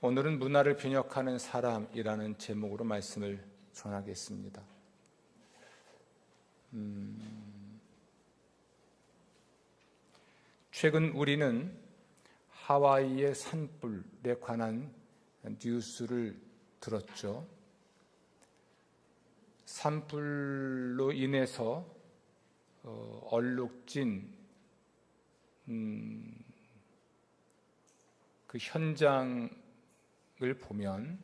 오늘은 문화를 변혁하는 사람이라는 제목으로 말씀을 전하겠습니다. 최근 우리는 하와이의 산불에 관한 뉴스를 들었죠. 산불로 인해서 얼룩진 그 현장을 보면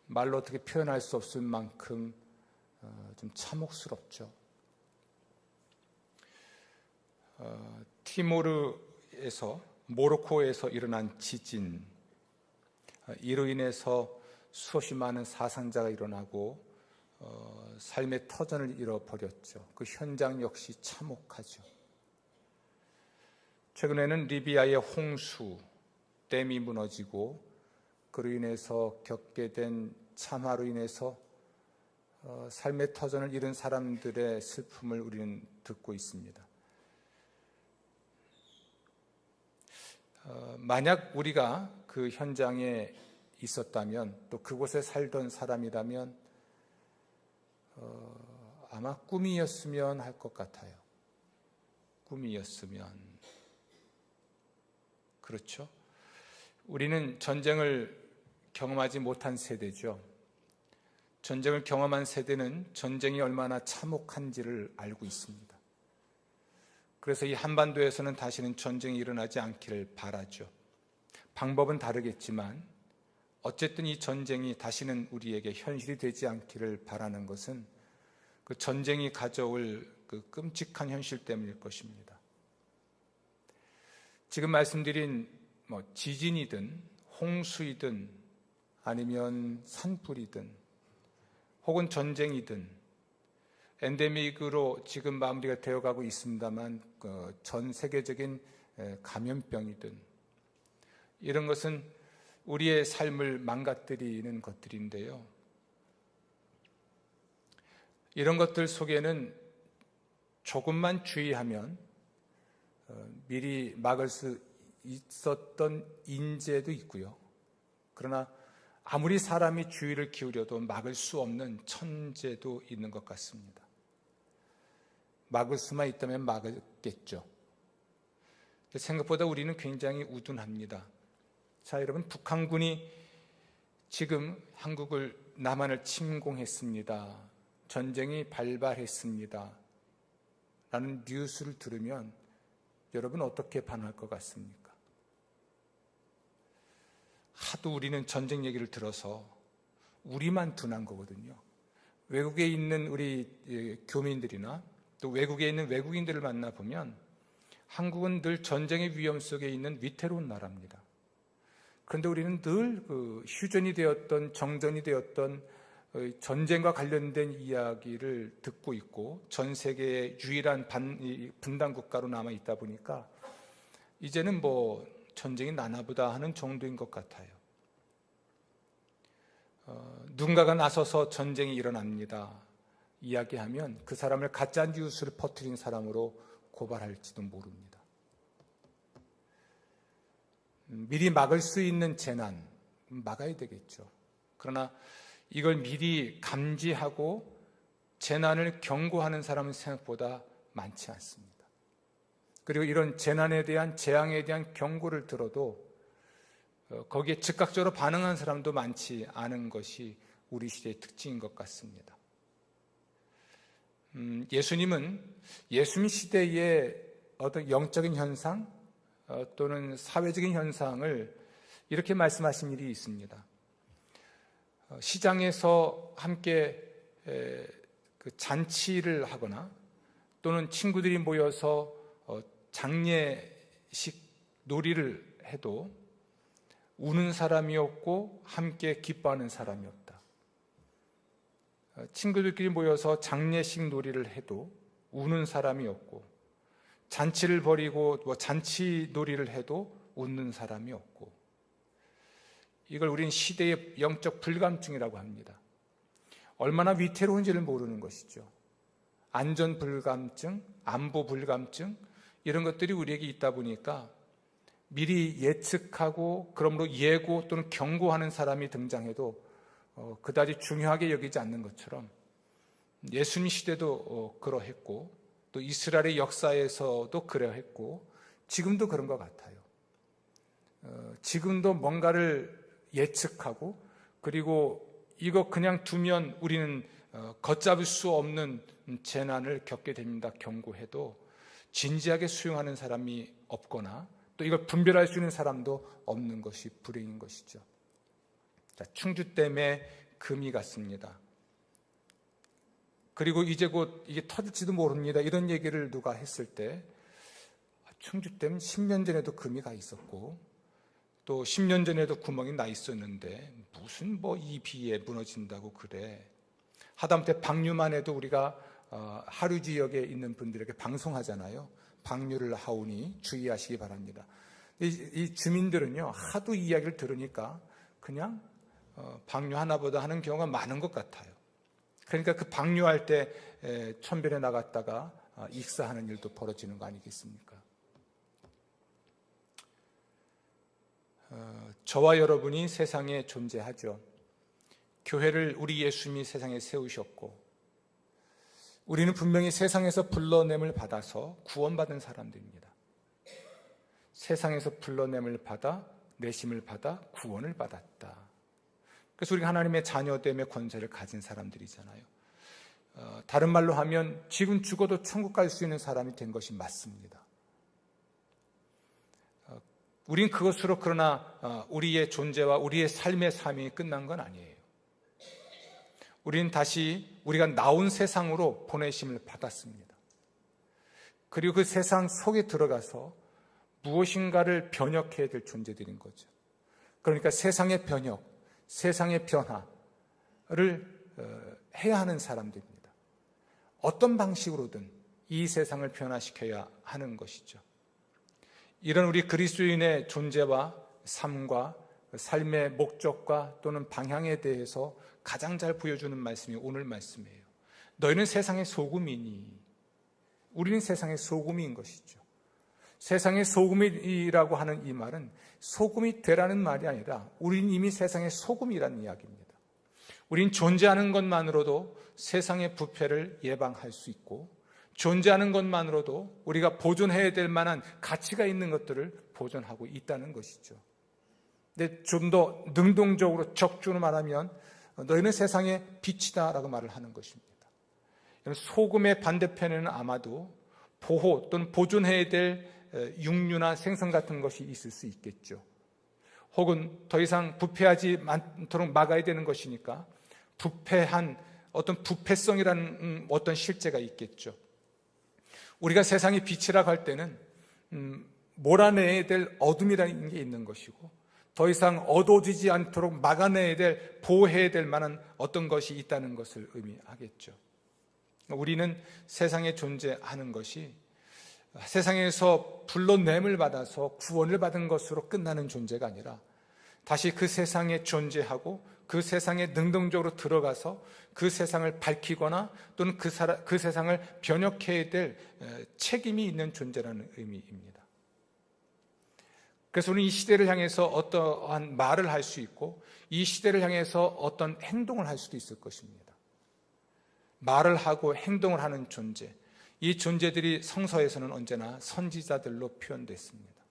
말로 어떻게 표현할 수 없을 만큼 좀 참혹스럽죠. 모로코에서 일어난 지진, 이로 인해서 수없이 많은 사상자가 일어나고 삶의 터전을 잃어버렸죠. 그 현장 역시 참혹하죠. 최근에는 리비아의 홍수, 댐이 무너지고 그로 인해서 겪게 된 참화로 인해서 삶의 터전을 잃은 사람들의 슬픔을 우리는 듣고 있습니다. 만약 우리가 그 현장에 있었다면, 또 그곳에 살던 사람이라면 아마 꿈이었으면 할 것 같아요. 꿈이었으면. 그렇죠? 우리는 전쟁을 경험하지 못한 세대죠. 전쟁을 경험한 세대는 전쟁이 얼마나 참혹한지를 알고 있습니다. 그래서 이 한반도에서는 다시는 전쟁이 일어나지 않기를 바라죠. 방법은 다르겠지만 어쨌든 이 전쟁이 다시는 우리에게 현실이 되지 않기를 바라는 것은 그 전쟁이 가져올 그 끔찍한 현실 때문일 것입니다. 지금 말씀드린 지진이든 홍수이든 아니면 산불이든 혹은 전쟁이든 엔데믹으로 지금 마무리가 되어가고 있습니다만 전 세계적인 감염병이든 이런 것은 우리의 삶을 망가뜨리는 것들인데요. 이런 것들 속에는 조금만 주의하면 미리 막을 수 있었던 인재도 있고요. 그러나 아무리 사람이 주의를 기울여도 막을 수 없는 천재도 있는 것 같습니다. 막을 수만 있다면 막겠죠. 생각보다 우리는 굉장히 우둔합니다. 자, 여러분, 북한군이 지금 남한을 침공했습니다. 전쟁이 발발했습니다. 라는 뉴스를 들으면 여러분 어떻게 반응할 것 같습니까? 하도 우리는 전쟁 얘기를 들어서 우리만 둔한 거거든요. 외국에 있는 우리 교민들이나 또 외국에 있는 외국인들을 만나보면 한국은 늘 전쟁의 위험 속에 있는 위태로운 나라입니다. 그런데 우리는 늘 휴전이 되었던 정전이 되었던 전쟁과 관련된 이야기를 듣고 있고 전 세계의 유일한 분단 국가로 남아 있다 보니까 이제는 전쟁이 나나보다 하는 정도인 것 같아요. 누군가가 나서서 전쟁이 일어납니다 이야기하면 그 사람을 가짜 뉴스를 퍼뜨린 사람으로 고발할지도 모릅니다. 미리 막을 수 있는 재난 막아야 되겠죠. 그러나 이걸 미리 감지하고 재난을 경고하는 사람은 생각보다 많지 않습니다. 그리고 이런 재난에 대한 재앙에 대한 경고를 들어도 거기에 즉각적으로 반응하는 사람도 많지 않은 것이 우리 시대의 특징인 것 같습니다. 예수님은 예수님 시대의 어떤 영적인 현상 또는 사회적인 현상을 이렇게 말씀하신 일이 있습니다. 시장에서 함께 그 잔치를 하거나 또는 친구들이 모여서 장례식 놀이를 해도 우는 사람이 없고 함께 기뻐하는 사람이 없다. 친구들끼리 모여서 장례식 놀이를 해도 우는 사람이 없고 잔치를 벌이고 잔치 놀이를 해도 웃는 사람이 없고 이걸 우리는 시대의 영적 불감증이라고 합니다. 얼마나 위태로운지를 모르는 것이죠. 안전 불감증, 안보 불감증 이런 것들이 우리에게 있다 보니까 미리 예측하고 그러므로 예고 또는 경고하는 사람이 등장해도 그다지 중요하게 여기지 않는 것처럼 예수님 시대도 그러했고 또 이스라엘의 역사에서도 그러했고 지금도 그런 것 같아요. 지금도 뭔가를 예측하고 그리고 이거 그냥 두면 우리는 걷잡을 수 없는 재난을 겪게 됩니다. 경고해도 진지하게 수용하는 사람이 없거나 또 이걸 분별할 수 있는 사람도 없는 것이 불행인 것이죠. 자, 충주댐에 금이 갔습니다. 그리고 이제 곧 이게 터질지도 모릅니다. 이런 얘기를 누가 했을 때 충주댐 10년 전에도 금이 가 있었고 또 10년 전에도 구멍이 나 있었는데 무슨 이 비에 무너진다고 그래. 하다못해 방류만 해도 우리가 하류 지역에 있는 분들에게 방송하잖아요. 방류를 하오니 주의하시기 바랍니다. 이 주민들은요 하도 이야기를 들으니까 그냥 방류 하나보다 하는 경우가 많은 것 같아요. 그러니까 그 방류할 때 천변에 나갔다가 익사하는 일도 벌어지는 거 아니겠습니까? 저와 여러분이 세상에 존재하죠. 교회를 우리 예수님이 세상에 세우셨고 우리는 분명히 세상에서 불러냄을 받아서 구원받은 사람들입니다. 세상에서 불러냄을 받아 내심을 받아 구원을 받았다. 그래서 우리가 하나님의 자녀됨의 권세를 가진 사람들이잖아요. 다른 말로 하면 지금 죽어도 천국 갈 수 있는 사람이 된 것이 맞습니다. 우린 그것으로 그러나 우리의 존재와 우리의 삶의 삶이 끝난 건 아니에요. 우리는 다시 우리가 나온 세상으로 보내심을 받았습니다. 그리고 그 세상 속에 들어가서 무엇인가를 변혁해야 될 존재들인 거죠. 그러니까 세상의 변혁, 세상의 변화를 해야 하는 사람들입니다. 어떤 방식으로든 이 세상을 변화시켜야 하는 것이죠. 이런 우리 그리스도인의 존재와 삶과 삶의 목적과 또는 방향에 대해서 가장 잘 보여주는 말씀이 오늘 말씀이에요. 너희는 세상의 소금이니. 우리는 세상의 소금인 것이죠. 세상의 소금이라고 하는 이 말은 소금이 되라는 말이 아니라 우리는 이미 세상의 소금이라는 이야기입니다. 우린 존재하는 것만으로도 세상의 부패를 예방할 수 있고 존재하는 것만으로도 우리가 보존해야 될 만한 가치가 있는 것들을 보존하고 있다는 것이죠. 근데 좀 더 능동적으로 적중으로 말하면 너희는 세상의 빛이다라고 말을 하는 것입니다. 소금의 반대편에는 아마도 보호 또는 보존해야 될 육류나 생선 같은 것이 있을 수 있겠죠. 혹은 더 이상 부패하지 않도록 막아야 되는 것이니까 부패한 어떤 부패성이라는 어떤 실제가 있겠죠. 우리가 세상의 빛이라고 할 때는 몰아내야 될 어둠이라는 게 있는 것이고 더 이상 어두워지지 않도록 막아내야 될, 보호해야 될 만한 어떤 것이 있다는 것을 의미하겠죠. 우리는 세상에 존재하는 것이 세상에서 불러냄을 받아서 구원을 받은 것으로 끝나는 존재가 아니라 다시 그 세상에 존재하고 그 세상에 능동적으로 들어가서 그 세상을 밝히거나 또는 그 세상을 변혁해야 될 책임이 있는 존재라는 의미입니다. 그래서 우리는 이 시대를 향해서 어떠한 말을 할 수 있고 이 시대를 향해서 어떤 행동을 할 수도 있을 것입니다. 말을 하고 행동을 하는 존재, 이 존재들이 성서에서는 언제나 선지자들로 표현됐습니다.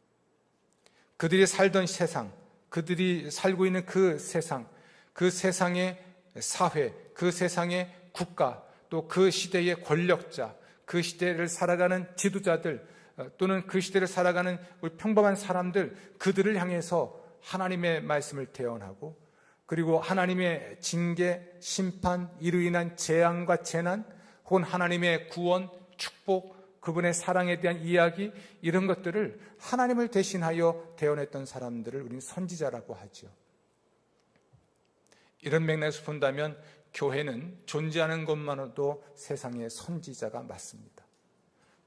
그들이 살던 세상, 그들이 살고 있는 그 세상의 사회, 그 세상의 국가, 또 그 시대의 권력자, 그 시대를 살아가는 지도자들 또는 그 시대를 살아가는 우리 평범한 사람들, 그들을 향해서 하나님의 말씀을 대언하고 그리고 하나님의 징계, 심판, 이로 인한 재앙과 재난 혹은 하나님의 구원, 축복, 그분의 사랑에 대한 이야기, 이런 것들을 하나님을 대신하여 대언했던 사람들을 우리는 선지자라고 하죠. 이런 맥락에서 본다면 교회는 존재하는 것만으로도 세상의 선지자가 맞습니다.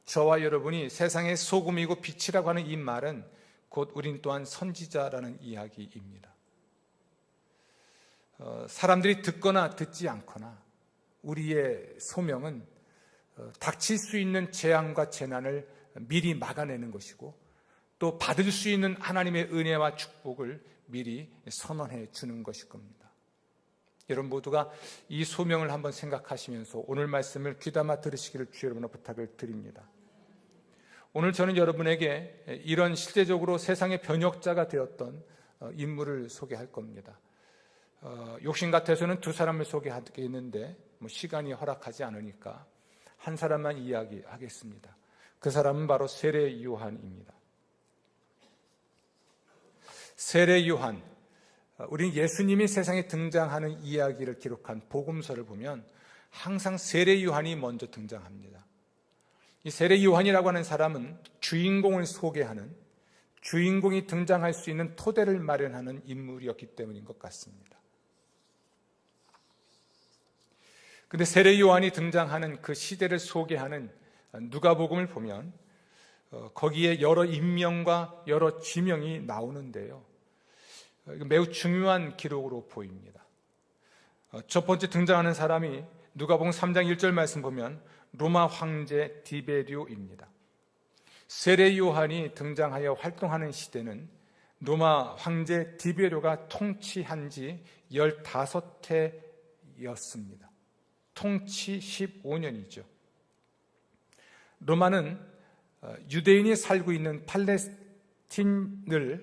저와 여러분이 세상의 소금이고 빛이라고 하는 이 말은 곧 우린 또한 선지자라는 이야기입니다. 사람들이 듣거나 듣지 않거나 우리의 소명은 닥칠 수 있는 재앙과 재난을 미리 막아내는 것이고 또 받을 수 있는 하나님의 은혜와 축복을 미리 선언해 주는 것일 겁니다. 여러분 모두가 이 소명을 한번 생각하시면서 오늘 말씀을 귀담아 들으시기를 주 여러분의 부탁을 드립니다. 오늘 저는 여러분에게 이런 실제적으로 세상의 변혁자가 되었던 인물을 소개할 겁니다. 욕심 같아서는 두 사람을 소개하겠는데 시간이 허락하지 않으니까 한 사람만 이야기하겠습니다. 그 사람은 바로 세례 요한입니다. 세례 요한, 우리는 예수님이 세상에 등장하는 이야기를 기록한 복음서를 보면 항상 세례 요한이 먼저 등장합니다. 이 세례 요한이라고 하는 사람은 주인공을 소개하는, 주인공이 등장할 수 있는 토대를 마련하는 인물이었기 때문인 것 같습니다. 그런데 세례 요한이 등장하는 그 시대를 소개하는 누가복음을 보면 거기에 여러 인명과 여러 지명이 나오는데요, 매우 중요한 기록으로 보입니다. 첫 번째 등장하는 사람이 누가복음 3장 1절 말씀 보면 로마 황제 디베리오입니다. 세례 요한이 등장하여 활동하는 시대는 로마 황제 디베리오가 통치한 지 15해였습니다. 통치 15년이죠. 로마는 유대인이 살고 있는 팔레스틴을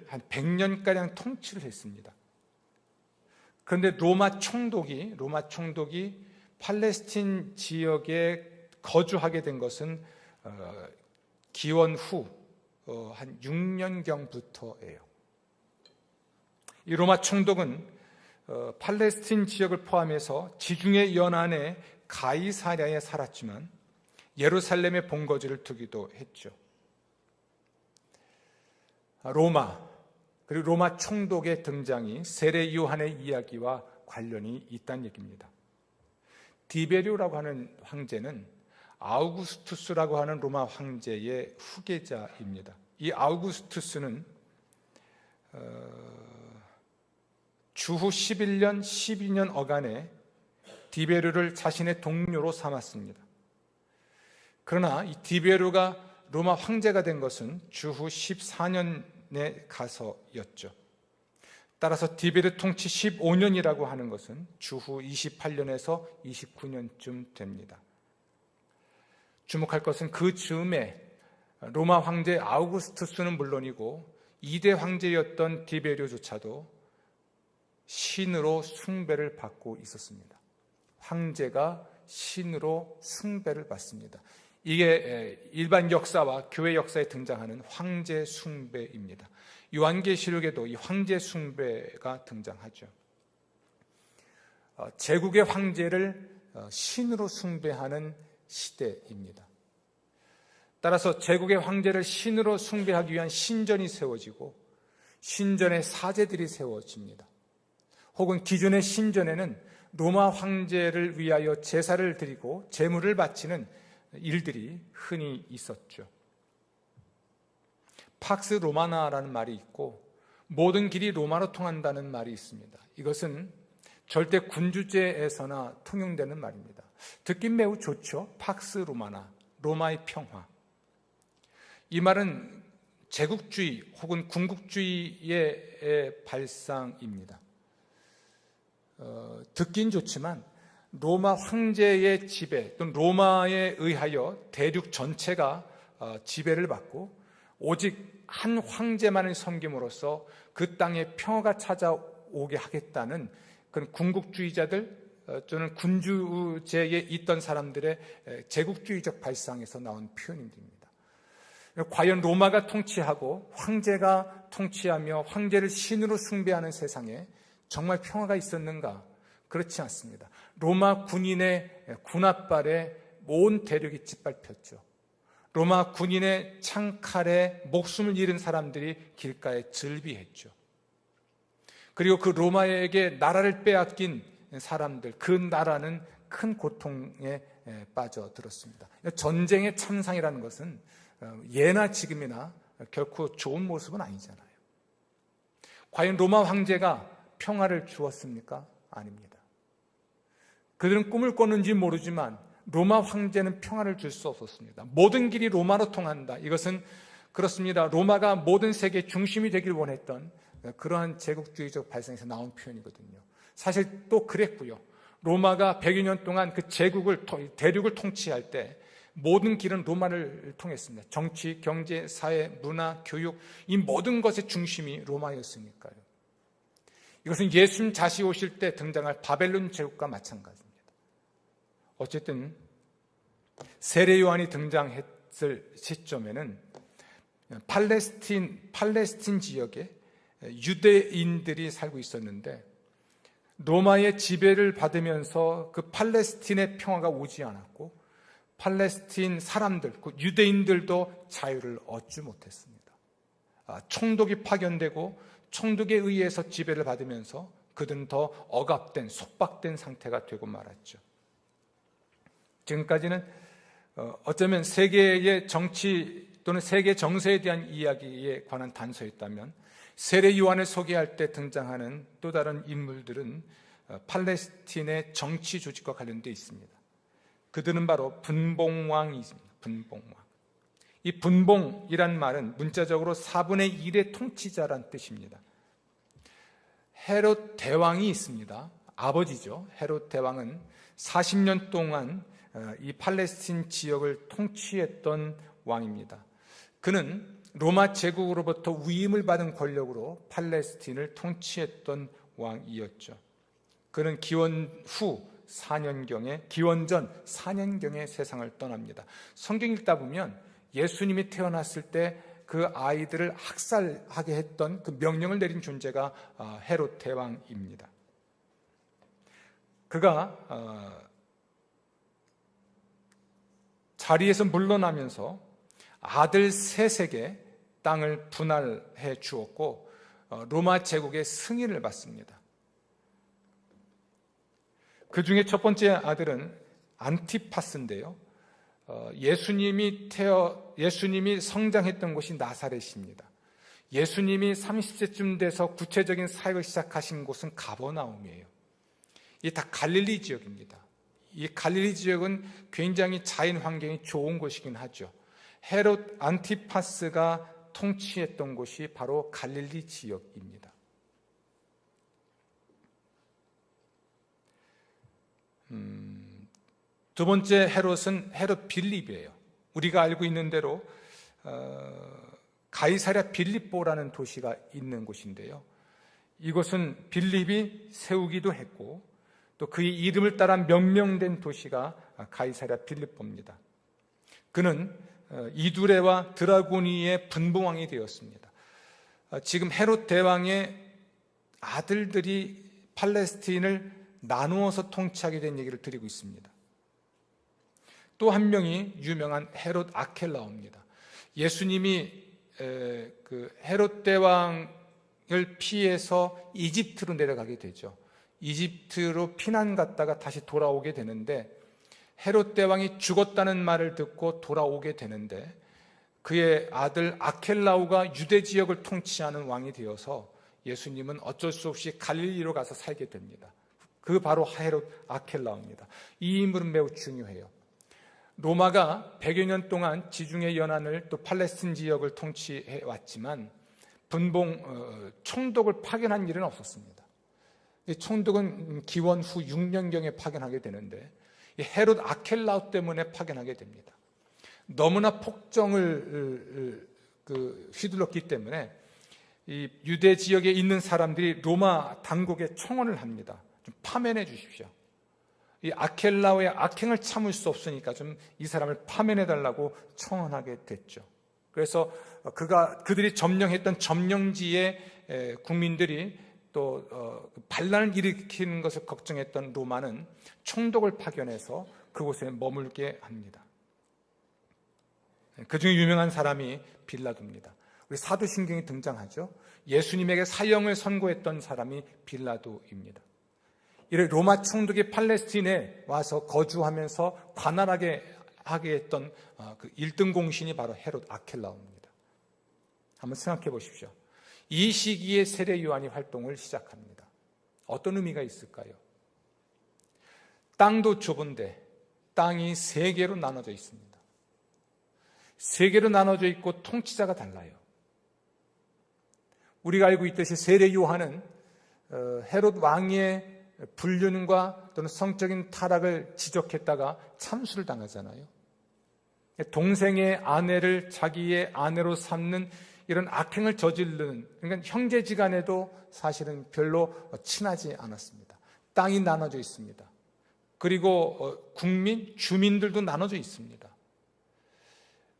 한 100년가량 통치를 했습니다. 그런데 로마 총독이 팔레스틴 지역에 거주하게 된 것은 기원 후 한 6년경부터예요. 이 로마 총독은 팔레스틴 지역을 포함해서 지중해 연안의 가이사랴에 살았지만 예루살렘에 본거지를 두기도 했죠. 로마, 그리고 로마 총독의 등장이 세례 요한의 이야기와 관련이 있다는 얘기입니다. 디베리오라고 하는 황제는 아우구스투스라고 하는 로마 황제의 후계자입니다. 이 아우구스투스는 주후 11년, 12년 어간에 디베르를 자신의 동료로 삼았습니다. 그러나 이 디베르가 로마 황제가 된 것은 주후 14년에 가서였죠. 따라서 디베르 통치 15년이라고 하는 것은 주후 28년에서 29년쯤 됩니다. 주목할 것은 그 즈음에 로마 황제 아우구스투스는 물론이고 2대 황제였던 디베르조차도 신으로 숭배를 받고 있었습니다. 황제가 신으로 숭배를 받습니다. 이게 일반 역사와 교회 역사에 등장하는 황제 숭배입니다. 요한계시록에도 이 황제 숭배가 등장하죠. 제국의 황제를 신으로 숭배하는 시대입니다. 따라서 제국의 황제를 신으로 숭배하기 위한 신전이 세워지고 신전의 사제들이 세워집니다. 혹은 기존의 신전에는 로마 황제를 위하여 제사를 드리고 제물을 바치는 일들이 흔히 있었죠. 팍스 로마나라는 말이 있고 모든 길이 로마로 통한다는 말이 있습니다. 이것은 절대 군주제에서나 통용되는 말입니다. 듣긴 매우 좋죠. 팍스 로마나, 로마의 평화. 이 말은 제국주의 혹은 군국주의의 발상입니다. 듣긴 좋지만 로마 황제의 지배 또는 로마에 의하여 대륙 전체가 지배를 받고 오직 한 황제만을 섬김으로써 그 땅에 평화가 찾아오게 하겠다는 그런 군국주의자들 또는 군주제에 있던 사람들의 제국주의적 발상에서 나온 표현입니다. 과연 로마가 통치하고 황제가 통치하며 황제를 신으로 숭배하는 세상에 정말 평화가 있었는가? 그렇지 않습니다. 로마 군인의 군합발에 온 대륙이 짓밟혔죠. 로마 군인의 창칼에 목숨을 잃은 사람들이 길가에 즐비했죠. 그리고 그 로마에게 나라를 빼앗긴 사람들, 그 나라는 큰 고통에 빠져들었습니다. 전쟁의 참상이라는 것은 예나 지금이나 결코 좋은 모습은 아니잖아요. 과연 로마 황제가 평화를 주었습니까? 아닙니다. 그들은 꿈을 꿨는지 모르지만 로마 황제는 평화를 줄 수 없었습니다. 모든 길이 로마로 통한다. 이것은 그렇습니다. 로마가 모든 세계의 중심이 되길 원했던 그러한 제국주의적 발상에서 나온 표현이거든요. 사실 또 그랬고요. 로마가 100여 년 동안 그 대륙을 통치할 때 모든 길은 로마를 통했습니다. 정치, 경제, 사회, 문화, 교육, 이 모든 것의 중심이 로마였으니까요. 이것은 예수님 다시 오실 때 등장할 바벨론 제국과 마찬가지입니다. 어쨌든 세례 요한이 등장했을 시점에는 팔레스틴 지역에 유대인들이 살고 있었는데 로마의 지배를 받으면서 그 팔레스틴의 평화가 오지 않았고 팔레스틴 사람들, 유대인들도 자유를 얻지 못했습니다. 총독이 파견되고 총독에 의해서 지배를 받으면서 그들은 더 억압된, 속박된 상태가 되고 말았죠. 지금까지는 어쩌면 세계의 정치 또는 세계 정세에 대한 이야기에 관한 단서였다면 세례 요한을 소개할 때 등장하는 또 다른 인물들은 팔레스틴의 정치 조직과 관련되어 있습니다. 그들은 바로 분봉왕이십니다. 분봉왕. 이 분봉이란 말은 문자적으로 4분의 1의 통치자란 뜻입니다. 헤롯 대왕이 있습니다. 아버지죠. 헤롯 대왕은 40년 동안 이 팔레스틴 지역을 통치했던 왕입니다. 그는 로마 제국으로부터 위임을 받은 권력으로 팔레스틴을 통치했던 왕이었죠. 그는 기원 전 4년경에 세상을 떠납니다. 성경 읽다 보면 예수님이 태어났을 때 그 아이들을 학살하게 했던 그 명령을 내린 존재가 헤롯 대왕입니다. 그가 자리에서 물러나면서 아들 셋에게 땅을 분할해 주었고 로마 제국의 승인을 받습니다. 그 중에 첫 번째 아들은 안티파스인데요. 예수님이 성장했던 곳이 나사렛입니다. 예수님이 30세쯤 돼서 구체적인 사역을 시작하신 곳은 가버나움이에요. 이 다 갈릴리 지역입니다. 이 갈릴리 지역은 굉장히 자연 환경이 좋은 곳이긴 하죠. 헤롯 안티파스가 통치했던 곳이 바로 갈릴리 지역입니다. 두 번째 헤롯은 헤롯 빌립이에요. 우리가 알고 있는 대로 가이사랴 빌립보라는 도시가 있는 곳인데요. 이곳은 빌립이 세우기도 했고 또 그의 이름을 따라 명명된 도시가 가이사랴 빌립보입니다. 그는 이두레와 드라고니의 분봉왕이 되었습니다. 지금 헤롯 대왕의 아들들이 팔레스틴을 나누어서 통치하게 된 얘기를 드리고 있습니다. 또 한 명이 유명한 헤롯 아켈라오입니다. 예수님이 그 헤롯 대왕을 피해서 이집트로 내려가게 되죠. 이집트로 피난 갔다가 다시 돌아오게 되는데 헤롯 대왕이 죽었다는 말을 듣고 돌아오게 되는데 그의 아들 아켈라오가 유대 지역을 통치하는 왕이 되어서 예수님은 어쩔 수 없이 갈릴리로 가서 살게 됩니다. 그 바로 헤롯 아켈라오입니다. 이 인물은 매우 중요해요. 로마가 100여 년 동안 지중해 연안을 또 팔레스틴 지역을 통치해 왔지만 총독을 파견한 일은 없었습니다. 총독은 기원 후 6년경에 파견하게 되는데 헤롯 아켈라오 때문에 파견하게 됩니다. 너무나 폭정을 휘둘렀기 때문에 이 유대 지역에 있는 사람들이 로마 당국에 청원을 합니다. 좀 파면해 주십시오. 이 아켈라오의 악행을 참을 수 없으니까 좀 이 사람을 파면해달라고 청원하게 됐죠. 그래서 그들이 점령했던 점령지에 국민들이 또 반란을 일으키는 것을 걱정했던 로마는 총독을 파견해서 그곳에 머물게 합니다. 그 중에 유명한 사람이 빌라도입니다. 우리 사도신경에 등장하죠. 예수님에게 사형을 선고했던 사람이 빌라도입니다. 이래 로마 총독이 팔레스틴에 와서 거주하면서 관할하게 하게 했던 그 1등 공신이 바로 헤롯 아켈라오입니다. 한번 생각해 보십시오. 이 시기에 세례 요한이 활동을 시작합니다. 어떤 의미가 있을까요? 땅도 좁은데 땅이 3개로 나눠져 있습니다. 세계로 나눠져 있고 통치자가 달라요. 우리가 알고 있듯이 세례 요한은 헤롯 왕의 불륜과 또는 성적인 타락을 지적했다가 참수를 당하잖아요. 동생의 아내를 자기의 아내로 삼는 이런 악행을 저지르는, 그러니까 형제지간에도 사실은 별로 친하지 않았습니다. 땅이 나눠져 있습니다. 그리고 주민들도 나눠져 있습니다.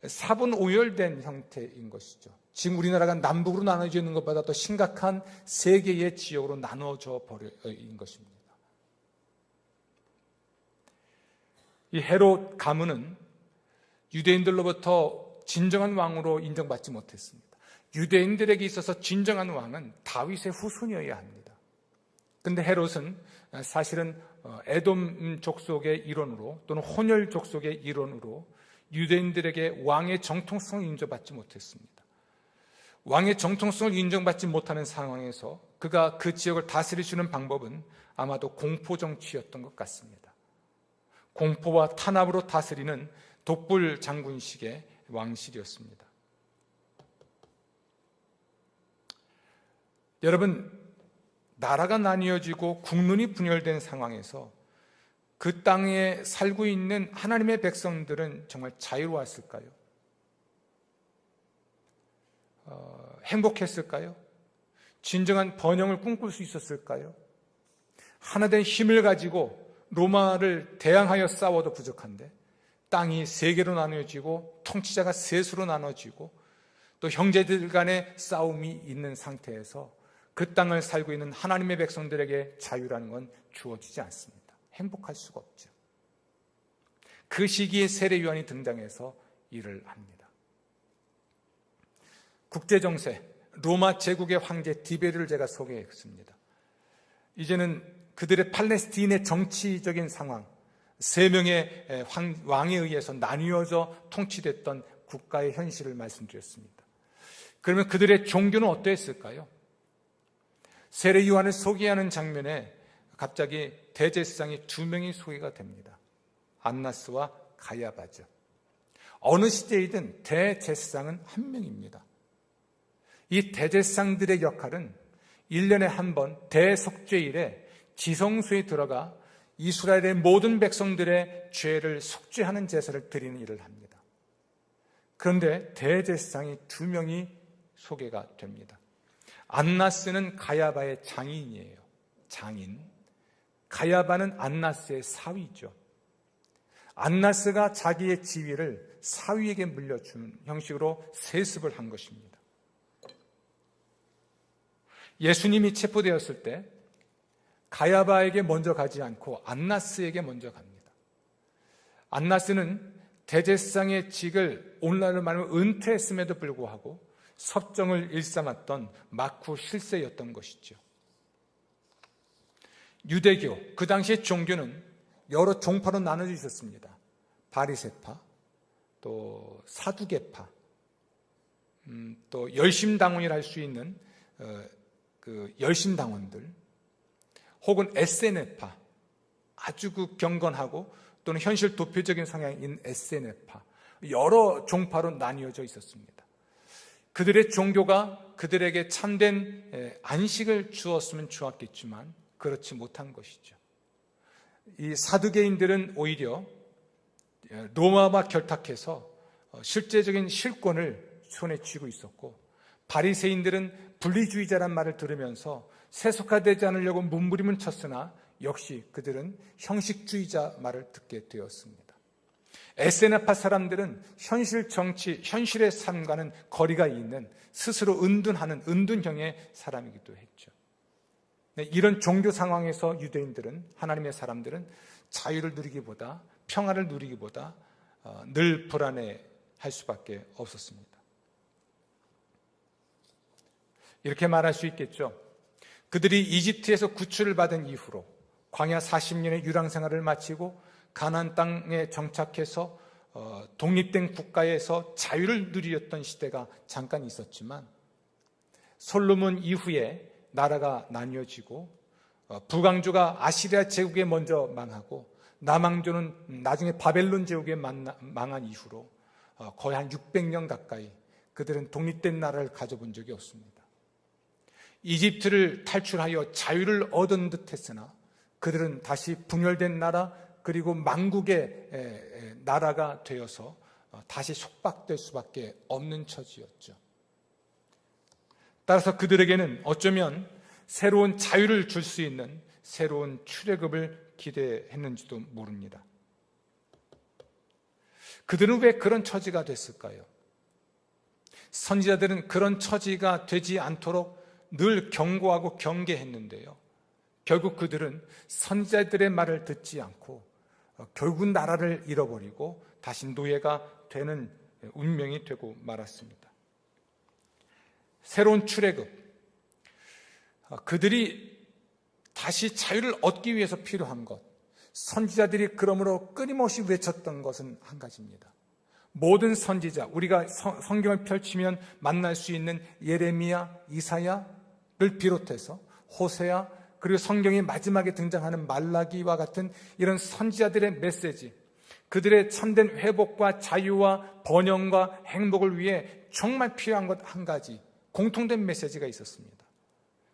사분오열된 형태인 것이죠. 지금 우리나라가 남북으로 나눠져 있는 것보다 더 심각한 세 개의 지역으로 나눠져 버린 것입니다. 이 헤롯 가문은 유대인들로부터 진정한 왕으로 인정받지 못했습니다. 유대인들에게 있어서 진정한 왕은 다윗의 후손이어야 합니다. 그런데 헤롯은 사실은 에돔 족속의 일원으로 또는 혼혈 족속의 일원으로 유대인들에게 왕의 정통성을 인정받지 못했습니다. 왕의 정통성을 인정받지 못하는 상황에서 그가 그 지역을 다스릴 수 있는 방법은 아마도 공포 정치였던 것 같습니다. 공포와 탄압으로 다스리는 독불 장군식의 왕실이었습니다. 여러분, 나라가 나뉘어지고 국론이 분열된 상황에서 그 땅에 살고 있는 하나님의 백성들은 정말 자유로웠을까요? 행복했을까요? 진정한 번영을 꿈꿀 수 있었을까요? 하나된 힘을 가지고 로마를 대항하여 싸워도 부족한데 땅이 세 개로 나눠지고 통치자가 셋으로 나눠지고 또 형제들 간의 싸움이 있는 상태에서 그 땅을 살고 있는 하나님의 백성들에게 자유라는 건 주어지지 않습니다. 행복할 수가 없죠. 그 시기에 세례 요한이 등장해서 일을 합니다. 국제정세, 로마 제국의 황제 디베르를 제가 소개했습니다. 이제는 그들의 팔레스틴의 정치적인 상황, 세 명의 왕에 의해서 나뉘어져 통치됐던 국가의 현실을 말씀드렸습니다. 그러면 그들의 종교는 어떠했을까요? 세례 요한을 소개하는 장면에 갑자기 대제사장이 두 명이 소개가 됩니다. 안나스와 가야바죠. 어느 시대이든 대제사장은 한 명입니다. 이 대제사장들의 역할은 1년에 한 번 대속죄일에 지성소에 들어가 이스라엘의 모든 백성들의 죄를 속죄하는 제사를 드리는 일을 합니다. 그런데 대제사장이 두 명이 소개가 됩니다. 안나스는 가야바의 장인이에요. 장인. 가야바는 안나스의 사위죠. 안나스가 자기의 지위를 사위에게 물려준 형식으로 세습을 한 것입니다. 예수님이 체포되었을 때 가야바에게 먼저 가지 않고 안나스에게 먼저 갑니다. 안나스는 대제사장의 직을 오늘날로 말하면 은퇴했음에도 불구하고 섭정을 일삼았던 막후 실세였던 것이죠. 유대교, 그 당시의 종교는 여러 종파로 나눠져 있었습니다. 바리새파, 또 사두개파, 또 열심당원이라 할 수 있는 그 열심당원들, 혹은 에세네파, 아주 그 경건하고 또는 현실 도표적인 성향인 에세네파, 여러 종파로 나뉘어져 있었습니다. 그들의 종교가 그들에게 참된 안식을 주었으면 좋았겠지만 그렇지 못한 것이죠. 이 사두개인들은 오히려 로마와 결탁해서 실제적인 실권을 손에 쥐고 있었고, 바리새인들은 분리주의자란 말을 들으면서 세속화되지 않으려고 몸부림을 쳤으나 역시 그들은 형식주의자 말을 듣게 되었습니다. 에세나파 사람들은 현실 정치, 현실의 삶과는 거리가 있는 스스로 은둔하는 은둔형의 사람이기도 했죠. 이런 종교 상황에서 유대인들은, 하나님의 사람들은 자유를 누리기보다, 평화를 누리기보다 늘 불안해할 수밖에 없었습니다. 이렇게 말할 수 있겠죠. 그들이 이집트에서 구출을 받은 이후로 광야 40년의 유랑 생활을 마치고 가나안 땅에 정착해서 독립된 국가에서 자유를 누리었던 시대가 잠깐 있었지만, 솔로몬 이후에 나라가 나뉘어지고 북왕조가 아시리아 제국에 먼저 망하고 남왕조는 나중에 바벨론 제국에 망한 이후로 거의 한 600년 가까이 그들은 독립된 나라를 가져본 적이 없습니다. 이집트를 탈출하여 자유를 얻은 듯 했으나 그들은 다시 분열된 나라, 그리고 망국의 나라가 되어서 다시 속박될 수밖에 없는 처지였죠. 따라서 그들에게는 어쩌면 새로운 자유를 줄 수 있는 새로운 출애굽을 기대했는지도 모릅니다. 그들은 왜 그런 처지가 됐을까요? 선지자들은 그런 처지가 되지 않도록 늘 경고하고 경계했는데요. 결국 그들은 선지자들의 말을 듣지 않고 결국 나라를 잃어버리고 다시 노예가 되는 운명이 되고 말았습니다. 새로운 출애굽, 그들이 다시 자유를 얻기 위해서 필요한 것, 선지자들이 그러므로 끊임없이 외쳤던 것은 한 가지입니다. 모든 선지자, 우리가 성경을 펼치면 만날 수 있는 예레미야, 이사야를 비롯해서 호세아, 그리고 성경의 마지막에 등장하는 말라기와 같은 이런 선지자들의 메시지, 그들의 참된 회복과 자유와 번영과 행복을 위해 정말 필요한 것 한 가지, 공통된 메시지가 있었습니다.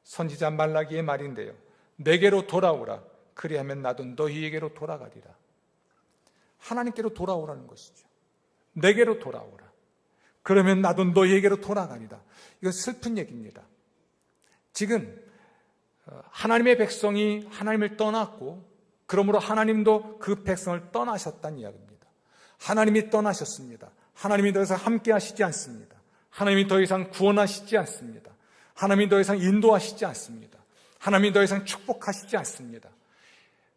선지자 말라기의 말인데요. 내게로 돌아오라. 그리하면 나도 너희에게로 돌아가리라. 하나님께로 돌아오라는 것이죠. 내게로 돌아오라. 그러면 나도 너희에게로 돌아가리라. 이건 슬픈 얘기입니다. 지금 하나님의 백성이 하나님을 떠났고, 그러므로 하나님도 그 백성을 떠나셨다는 이야기입니다. 하나님이 떠나셨습니다. 하나님이 더 이상 함께 하시지 않습니다. 하나님이 더 이상 구원하시지 않습니다. 하나님이 더 이상 인도하시지 않습니다. 하나님이 더 이상 축복하시지 않습니다.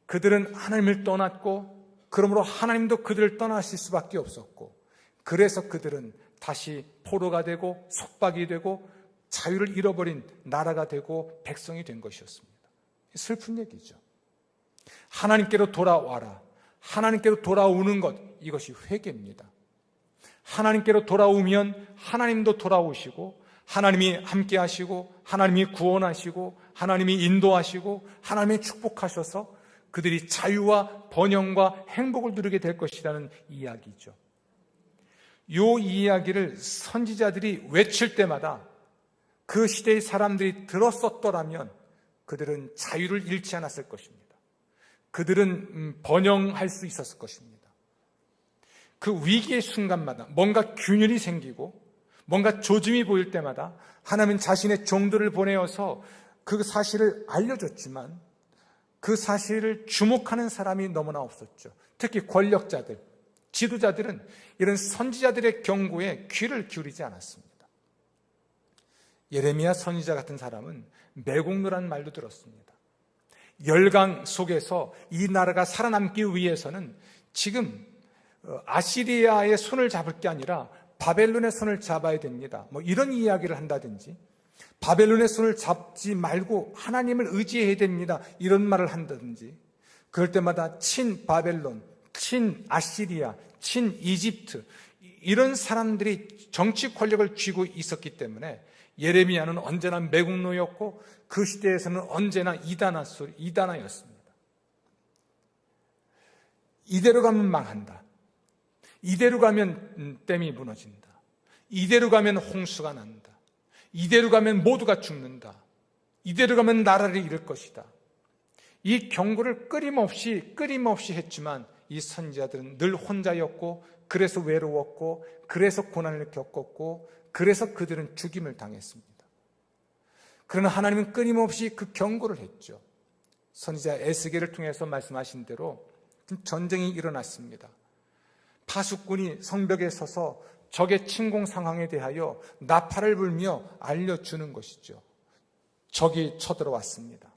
그들은 하나님을 떠났고, 그러므로 하나님도 그들을 떠나실 수밖에 없었고, 그래서 그들은 다시 포로가 되고 속박이 되고 자유를 잃어버린 나라가 되고 백성이 된 것이었습니다. 슬픈 얘기죠. 하나님께로 돌아와라. 하나님께로 돌아오는 것, 이것이 회개입니다. 하나님께로 돌아오면 하나님도 돌아오시고, 하나님이 함께 하시고, 하나님이 구원하시고, 하나님이 인도하시고, 하나님이 축복하셔서 그들이 자유와 번영과 행복을 누리게 될 것이라는 이야기죠. 이 이야기를 선지자들이 외칠 때마다 그 시대의 사람들이 들었었더라면 그들은 자유를 잃지 않았을 것입니다. 그들은 번영할 수 있었을 것입니다. 그 위기의 순간마다 뭔가 균열이 생기고 뭔가 조짐이 보일 때마다 하나님은 자신의 종들을 보내어서 그 사실을 알려줬지만 그 사실을 주목하는 사람이 너무나 없었죠. 특히 권력자들, 지도자들은 이런 선지자들의 경고에 귀를 기울이지 않았습니다. 예레미야 선지자 같은 사람은 매국노란 말도 들었습니다. 열강 속에서 이 나라가 살아남기 위해서는 지금 아시리아의 손을 잡을 게 아니라 바벨론의 손을 잡아야 됩니다. 이런 이야기를 한다든지, 바벨론의 손을 잡지 말고 하나님을 의지해야 됩니다. 이런 말을 한다든지, 그럴 때마다 친 바벨론, 친 아시리아, 친 이집트, 이런 사람들이 정치 권력을 쥐고 있었기 때문에 예레미야는 언제나 매국노였고 그 시대에서는 언제나 이단아였습니다. 이대로 가면 망한다. 이대로 가면 댐이 무너진다. 이대로 가면 홍수가 난다. 이대로 가면 모두가 죽는다. 이대로 가면 나라를 잃을 것이다. 이 경고를 끊임없이 했지만 이 선지자들은 늘 혼자였고, 그래서 외로웠고, 그래서 고난을 겪었고, 그래서 그들은 죽임을 당했습니다. 그러나 하나님은 끊임없이 그 경고를 했죠. 선지자 에스겔을 통해서 말씀하신 대로 전쟁이 일어났습니다. 파수꾼이 성벽에 서서 적의 침공 상황에 대하여 나팔을 불며 알려주는 것이죠. 적이 쳐들어왔습니다.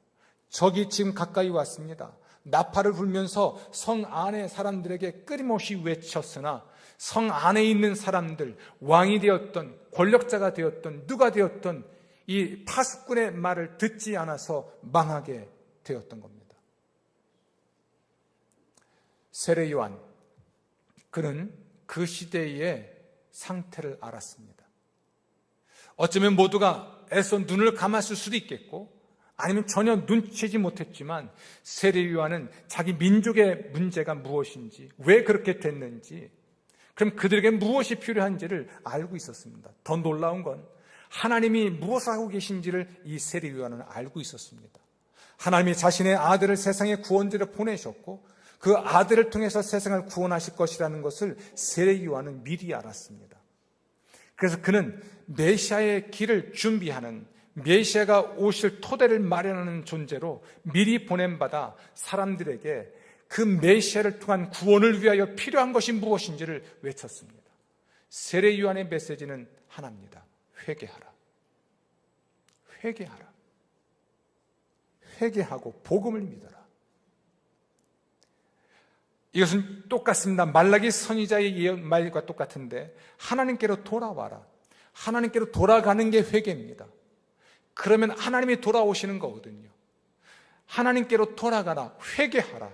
적이 지금 가까이 왔습니다. 나팔을 불면서 성 안의 사람들에게 끊임없이 외쳤으나 성 안에 있는 사람들, 왕이 되었던, 권력자가 되었던, 누가 되었던 이 파수꾼의 말을 듣지 않아서 망하게 되었던 겁니다. 세례 요한, 그는 그 시대의 상태를 알았습니다. 어쩌면 모두가 애써 눈을 감았을 수도 있겠고, 아니면 전혀 눈치채지 못했지만 세례 요한은 자기 민족의 문제가 무엇인지, 왜 그렇게 됐는지, 그럼 그들에게 무엇이 필요한지를 알고 있었습니다. 더 놀라운 건 하나님이 무엇을 하고 계신지를 이 세례 요한은 알고 있었습니다. 하나님이 자신의 아들을 세상의 구원자로 보내셨고 그 아들을 통해서 세상을 구원하실 것이라는 것을 세례 요한은 미리 알았습니다. 그래서 그는 메시아의 길을 준비하는, 메시아가 오실 토대를 마련하는 존재로 미리 보냄받아 사람들에게 그 메시아를 통한 구원을 위하여 필요한 것이 무엇인지를 외쳤습니다. 세례 요한의 메시지는 하나입니다. 회개하라. 회개하라. 회개하고 복음을 믿어라. 이것은 똑같습니다. 말라기 선지자의 예언 말과 똑같은데 하나님께로 돌아와라. 하나님께로 돌아가는 게 회개입니다. 그러면 하나님이 돌아오시는 거거든요. 하나님께로 돌아가라. 회개하라.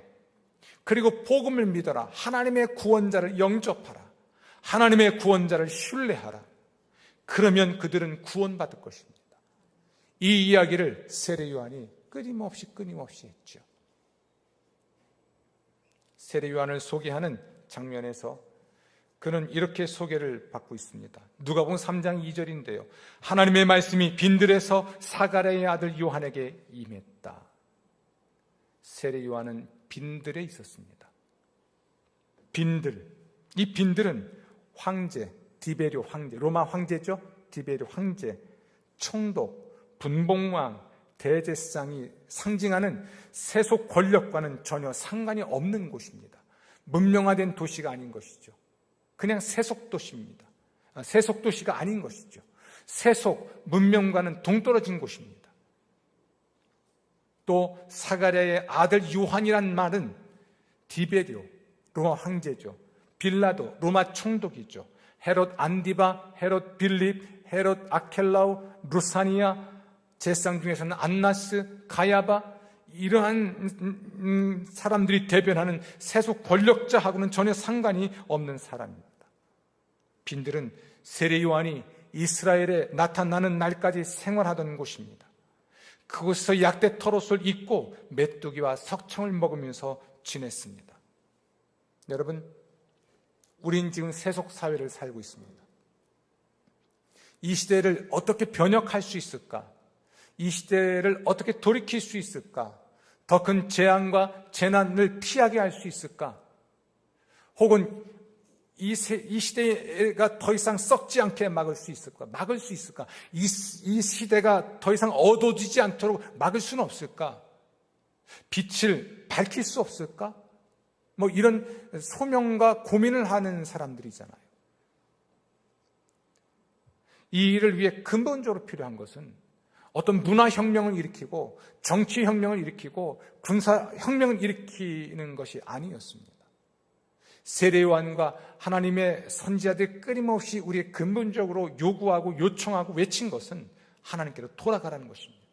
그리고 복음을 믿어라. 하나님의 구원자를 영접하라. 하나님의 구원자를 신뢰하라. 그러면 그들은 구원받을 것입니다. 이 이야기를 세례 요한이 끊임없이 했죠. 세례 요한을 소개하는 장면에서 그는 이렇게 소개를 받고 있습니다. 누가복음 3장 2절인데요. 하나님의 말씀이 빈들에서 사가랴의 아들 요한에게 임했다. 세례 요한은 빈들에 있었습니다. 빈들. 이 빈들은 황제, 디베리오 황제, 로마 황제죠? 디베리오 황제, 총독, 분봉왕, 대제사장이 상징하는 세속 권력과는 전혀 상관이 없는 곳입니다. 문명화된 도시가 아닌 것이죠. 그냥 세속 도시입니다. 세속 도시가 아닌 것이죠. 세속, 문명과는 동떨어진 곳입니다. 또 사가랴의 아들 요한이란 말은 디베리오, 로마 황제죠. 빌라도, 로마 총독이죠. 헤롯 안디바, 헤롯 빌립, 헤롯 아켈라우, 루사니아, 제사장 중에서는 안나스, 가야바, 이러한 사람들이 대변하는 세속 권력자하고는 전혀 상관이 없는 사람입니다. 빈들은 세례 요한이 이스라엘에 나타나는 날까지 생활하던 곳입니다. 그곳에서 약대 털옷을 입고 메뚜기와 석청을 먹으면서 지냈습니다. 여러분, 우린 지금 세속 사회를 살고 있습니다. 이 시대를 어떻게 변혁할 수 있을까? 이 시대를 어떻게 돌이킬 수 있을까? 더 큰 재앙과 재난을 피하게 할 수 있을까? 혹은 이 시대가 더 이상 썩지 않게 막을 수 있을까? 막을 수 있을까? 이 시대가 더 이상 어두워지지 않도록 막을 수는 없을까? 빛을 밝힐 수 없을까? 이런 소명과 고민을 하는 사람들이잖아요. 이 일을 위해 근본적으로 필요한 것은 어떤 문화혁명을 일으키고 정치혁명을 일으키고 군사혁명을 일으키는 것이 아니었습니다. 세례 요한과 하나님의 선지자들이 끊임없이 우리의 근본적으로 요구하고 요청하고 외친 것은 하나님께로 돌아가라는 것입니다.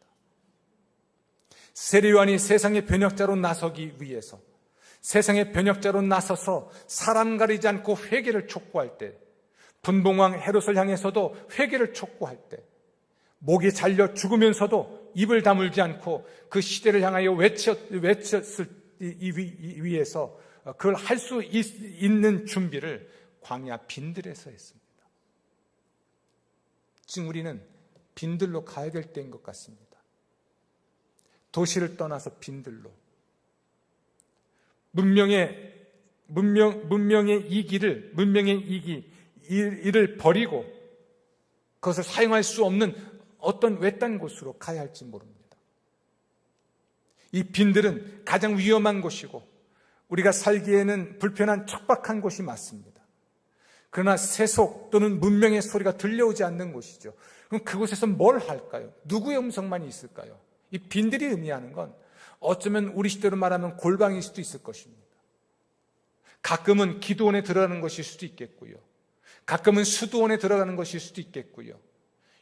세례 요한이 세상의 변혁자로 나서기 위해서, 세상의 변혁자로 나서서 사람 가리지 않고 회개를 촉구할 때, 분봉왕 헤롯을 향해서도 회개를 촉구할 때, 목이 잘려 죽으면서도 입을 다물지 않고 그 시대를 향하여 외쳤을 위해서 그걸 할 수 있는 준비를 광야 빈들에서 했습니다. 지금 우리는 빈들로 가야 될 때인 것 같습니다. 도시를 떠나서 빈들로. 문명의 이기를 버리고 그것을 사용할 수 없는 어떤 외딴 곳으로 가야 할지 모릅니다. 이 빈들은 가장 위험한 곳이고 우리가 살기에는 불편한 척박한 곳이 맞습니다. 그러나 세속 또는 문명의 소리가 들려오지 않는 곳이죠. 그럼 그곳에서 뭘 할까요? 누구의 음성만 있을까요? 이 빈들이 의미하는 건 어쩌면 우리 시대로 말하면 골방일 수도 있을 것입니다. 가끔은 기도원에 들어가는 것일 수도 있겠고요. 가끔은 수도원에 들어가는 것일 수도 있겠고요.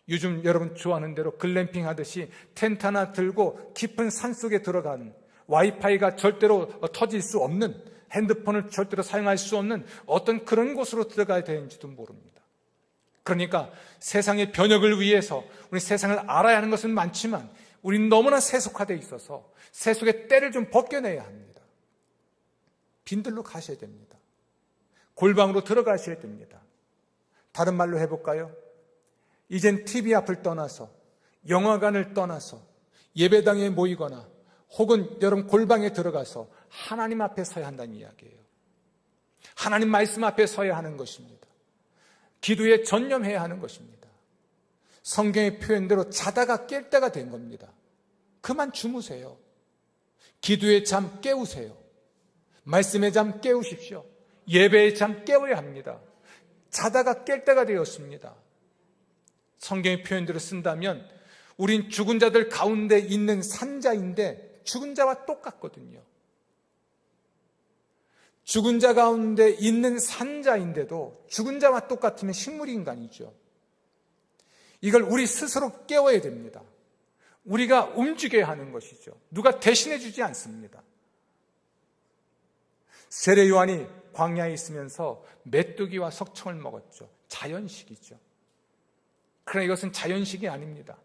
요즘 여러분 좋아하는 대로 글램핑 하듯이 텐트 하나 들고 깊은 산속에 들어가는, 와이파이가 절대로 터질 수 없는, 핸드폰을 절대로 사용할 수 없는 어떤 그런 곳으로 들어가야 되는지도 모릅니다. 그러니까 세상의 변혁을 위해서 우리 세상을 알아야 하는 것은 많지만 우리는 너무나 세속화되어 있어서 세속의 때를 좀 벗겨내야 합니다. 빈들로 가셔야 됩니다. 골방으로 들어가셔야 됩니다. 다른 말로 해볼까요? 이젠 TV 앞을 떠나서, 영화관을 떠나서 예배당에 모이거나 혹은 여러분 골방에 들어가서 하나님 앞에 서야 한다는 이야기예요. 하나님 말씀 앞에 서야 하는 것입니다. 기도에 전념해야 하는 것입니다. 성경의 표현대로 자다가 깰 때가 된 겁니다. 그만 주무세요. 기도의 잠 깨우세요. 말씀의 잠 깨우십시오. 예배의 잠 깨워야 합니다. 자다가 깰 때가 되었습니다. 성경의 표현대로 쓴다면 우린 죽은 자들 가운데 있는 산자인데 죽은 자와 똑같거든요. 죽은 자 가운데 있는 산자인데도 죽은 자와 똑같으면 식물인간이죠. 이걸 우리 스스로 깨워야 됩니다. 우리가 움직여야 하는 것이죠. 누가 대신해 주지 않습니다. 세례 요한이 광야에 있으면서 메뚜기와 석청을 먹었죠. 자연식이죠. 그러나 이것은 자연식이 아닙니다.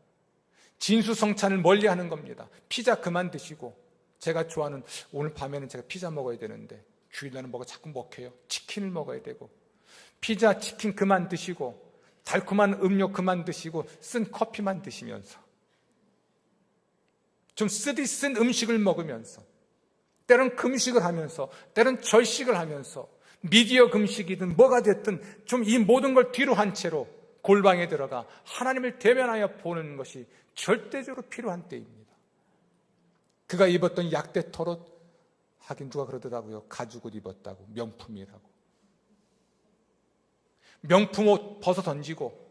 진수성찬을 멀리하는 겁니다. 피자 그만 드시고, 제가 좋아하는, 오늘 밤에는 제가 피자 먹어야 되는데 주일날은 뭐가 자꾸 먹혀요. 치킨을 먹어야 되고, 피자 치킨 그만 드시고 달콤한 음료 그만 드시고 쓴 커피만 드시면서 좀 쓴 음식을 먹으면서 때론 금식을 하면서 때론 절식을 하면서 미디어 금식이든 뭐가 됐든 좀 이 모든 걸 뒤로 한 채로 골방에 들어가 하나님을 대면하여 보는 것이 절대적으로 필요한 때입니다. 그가 입었던 약대 털옷, 하긴 누가 그러더라고요. 가죽옷 입었다고, 명품이라고. 명품 옷 벗어 던지고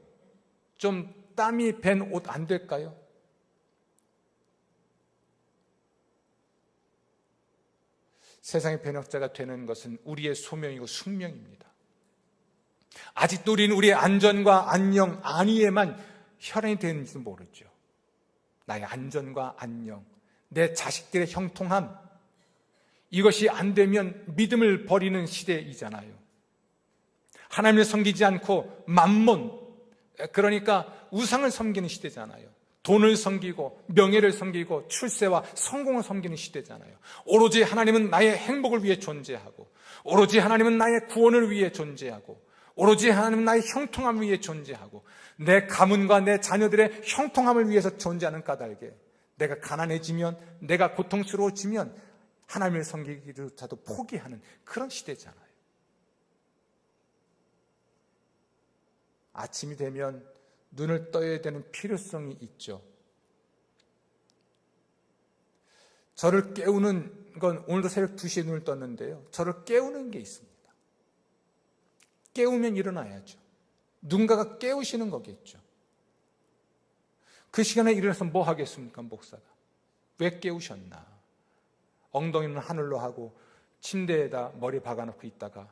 좀 땀이 밴 옷 안 될까요? 세상의 변혁자가 되는 것은 우리의 소명이고 숙명입니다. 아직도 우리는 우리의 안전과 안녕, 안위에만 혈안이 되는지도 모르죠. 나의 안전과 안녕, 내 자식들의 형통함, 이것이 안 되면 믿음을 버리는 시대이잖아요. 하나님을 섬기지 않고 만몬, 그러니까 우상을 섬기는 시대잖아요. 돈을 섬기고 명예를 섬기고 출세와 성공을 섬기는 시대잖아요. 오로지 하나님은 나의 행복을 위해 존재하고, 오로지 하나님은 나의 구원을 위해 존재하고, 오로지 하나님은 나의 형통함을 위해 존재하고, 내 가문과 내 자녀들의 형통함을 위해서 존재하는 까닭에 내가 가난해지면, 내가 고통스러워지면 하나님을 섬기기조차도 포기하는 그런 시대잖아요. 아침이 되면 눈을 떠야 되는 필요성이 있죠. 저를 깨우는 건, 오늘도 새벽 2시에 눈을 떴는데요, 저를 깨우는 게 있습니다. 깨우면 일어나야죠. 누군가가 깨우시는 거겠죠. 그 시간에 일어나서 뭐 하겠습니까, 목사가? 왜 깨우셨나? 엉덩이는 하늘로 하고 침대에다 머리 박아놓고 있다가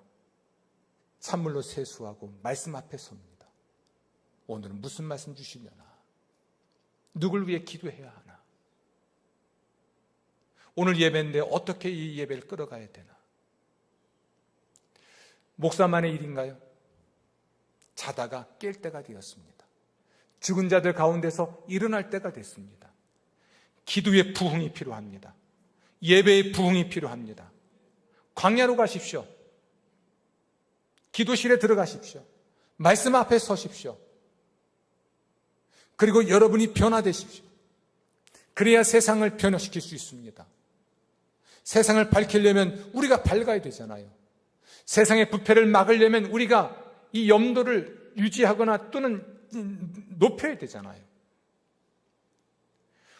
찬물로 세수하고 말씀 앞에 섭니다. 오늘은 무슨 말씀 주시려나? 누굴 위해 기도해야 하나? 오늘 예배인데 어떻게 이 예배를 끌어가야 되나? 목사만의 일인가요? 자다가 깰 때가 되었습니다. 죽은 자들 가운데서 일어날 때가 됐습니다. 기도의 부흥이 필요합니다. 예배의 부흥이 필요합니다. 광야로 가십시오. 기도실에 들어가십시오. 말씀 앞에 서십시오. 그리고 여러분이 변화되십시오. 그래야 세상을 변화시킬 수 있습니다. 세상을 밝히려면 우리가 밝아야 되잖아요. 세상의 부패를 막으려면 우리가 이 염도를 유지하거나 또는 높여야 되잖아요.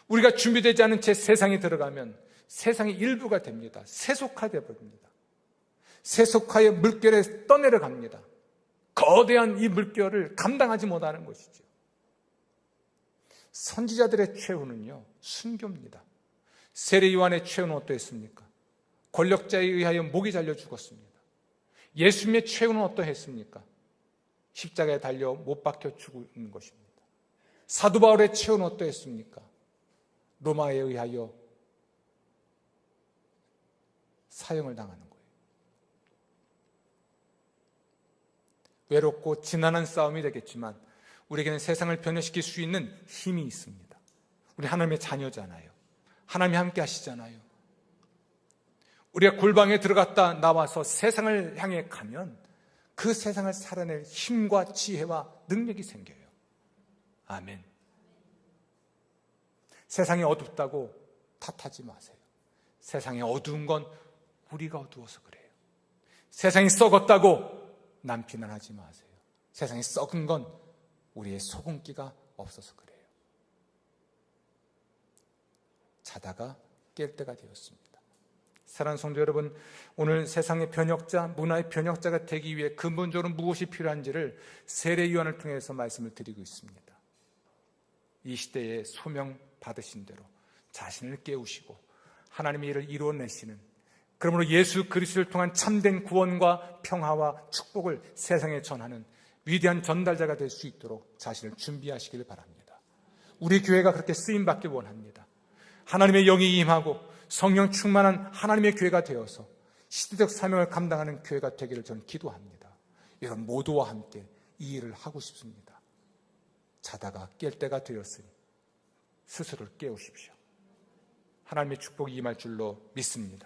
우리가 준비되지 않은 채 세상에 들어가면 세상의 일부가 됩니다. 세속화되어 버립니다. 세속화의 물결에 떠내려갑니다. 거대한 이 물결을 감당하지 못하는 것이죠. 선지자들의 최후는요, 순교입니다. 세례 요한의 최후는 어떠했습니까? 권력자에 의하여 목이 잘려 죽었습니다. 예수님의 최후는 어떠했습니까? 십자가에 달려 못 박혀 죽는 것입니다. 사도 바울의 최후는 어떠했습니까? 로마에 의하여 사형을 당하는 거예요. 외롭고 지난한 싸움이 되겠지만 우리에게는 세상을 변화시킬 수 있는 힘이 있습니다. 우리 하나님의 자녀잖아요. 하나님이 함께 하시잖아요. 우리가 골방에 들어갔다 나와서 세상을 향해 가면 그 세상을 살아낼 힘과 지혜와 능력이 생겨요. 아멘. 세상이 어둡다고 탓하지 마세요. 세상이 어두운 건 우리가 어두워서 그래요. 세상이 썩었다고 남 비난하지 마세요. 세상이 썩은 건 우리의 소금기가 없어서 그래요. 자다가 깰 때가 되었습니다. 사랑하는 성도 여러분, 오늘 세상의 변혁자, 문화의 변혁자가 되기 위해 근본적으로 무엇이 필요한지를 세례 요한을 통해서 말씀을 드리고 있습니다. 이 시대에 소명 받으신 대로 자신을 깨우시고 하나님의 일을 이루어내시는, 그러므로 예수 그리스도를 통한 참된 구원과 평화와 축복을 세상에 전하는 위대한 전달자가 될 수 있도록 자신을 준비하시길 바랍니다. 우리 교회가 그렇게 쓰임받길 원합니다. 하나님의 영이 임하고 성령 충만한 하나님의 교회가 되어서 시대적 사명을 감당하는 교회가 되기를 저는 기도합니다. 여러분 모두와 함께 이 일을 하고 싶습니다. 자다가 깰 때가 되었으니 스스로를 깨우십시오. 하나님의 축복이 임할 줄로 믿습니다.